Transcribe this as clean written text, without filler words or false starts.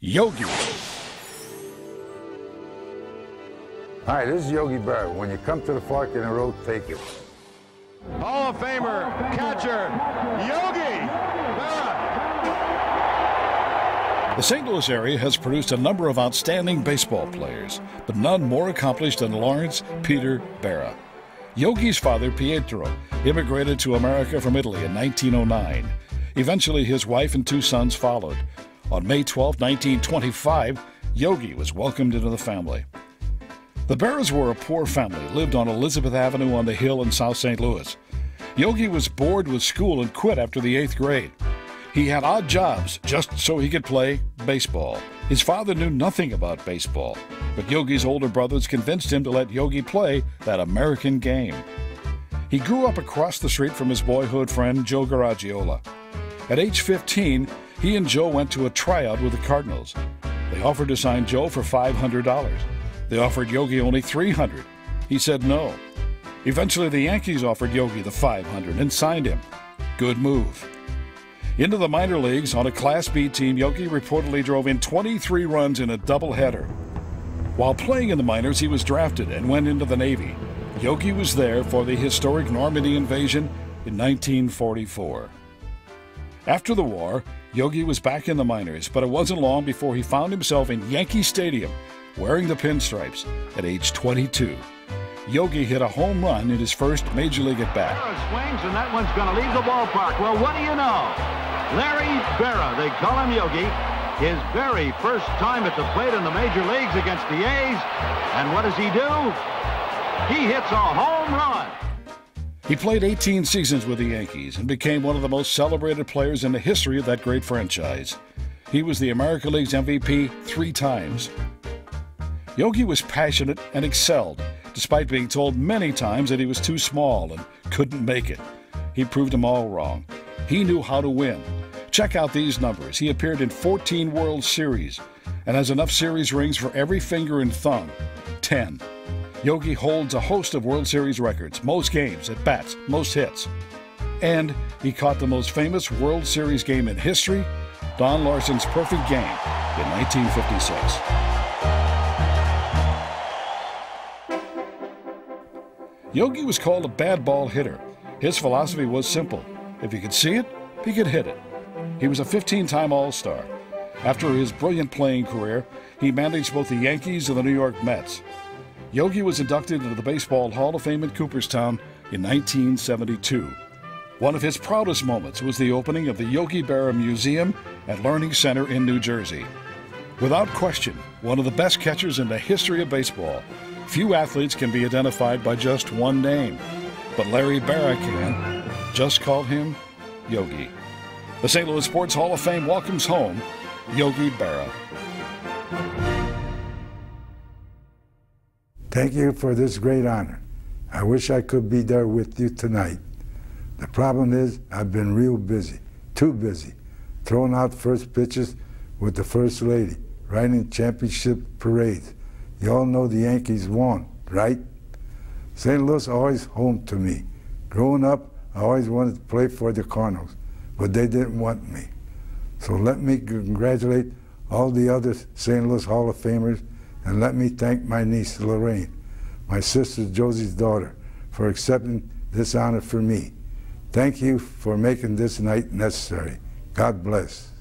Yogi. Hi, this is Yogi Berra. When you come to the fork in the road, take it. Hall of Famer, catcher, Yogi Berra. The St. Louis area has produced a number of outstanding baseball players, but none more accomplished than Lawrence Peter Berra. Yogi's father, Pietro, immigrated to America from Italy in 1909. Eventually, his wife and two sons followed. On May 12, 1925, Yogi was welcomed into the family. The Berras were a poor family, lived on Elizabeth Avenue on the Hill in South St. Louis. Yogi was bored with school and quit after the 8th grade. He had odd jobs just so he could play baseball. His father knew nothing about baseball, but Yogi's older brothers convinced him to let Yogi play that American game. He grew up across the street from his boyhood friend Joe Garagiola. At age 15, he and Joe went to a tryout with the Cardinals. They offered to sign Joe for $500. They offered Yogi only $300. He said no. Eventually, the Yankees offered Yogi the $500 and signed him. Good move. Into the minor leagues on a Class B team, Yogi reportedly drove in 23 runs in a doubleheader. While playing in the minors, he was drafted and went into the Navy. Yogi was there for the historic Normandy invasion in 1944. After the war, Yogi was back in the minors, but it wasn't long before he found himself in Yankee Stadium wearing the pinstripes at age 22. Yogi hit a home run in his first major league at-bat. Swings, and that one's going to leave the ballpark. Well, what do you know? Larry Berra, they call him Yogi. His very first time at the plate in the major leagues against the A's. And what does he do? He hits a home run. He played 18 seasons with the Yankees and became one of the most celebrated players in the history of that great franchise. He was the American League's MVP 3 times. Yogi was passionate and excelled, despite being told many times that he was too small and couldn't make it. He proved them all wrong. He knew how to win. Check out these numbers. He appeared in 14 World Series and has enough series rings for every finger and thumb, 10. Yogi holds a host of World Series records, most games, at-bats, most hits. And he caught the most famous World Series game in history, Don Larsen's perfect game in 1956. Yogi was called a bad ball hitter. His philosophy was simple. If he could see it, he could hit it. He was a 15-time All-Star. After his brilliant playing career, he managed both the Yankees and the New York Mets. Yogi was inducted into the Baseball Hall of Fame in Cooperstown in 1972. One of his proudest moments was the opening of the Yogi Berra Museum and Learning Center in New Jersey. Without question, one of the best catchers in the history of baseball. Few athletes can be identified by just one name, but Larry Berra can. Just call him Yogi. The St. Louis Sports Hall of Fame welcomes home Yogi Berra. Thank you for this great honor. I wish I could be there with you tonight. The problem is I've been real busy, too busy, throwing out first pitches with the First Lady, riding championship parades. You all know the Yankees won, right? St. Louis always home to me. Growing up, I always wanted to play for the Cardinals, but they didn't want me. So let me congratulate all the other St. Louis Hall of Famers, and let me thank my niece, Lorraine, my sister Josie's daughter, for accepting this honor for me. Thank you for making this night necessary. God bless.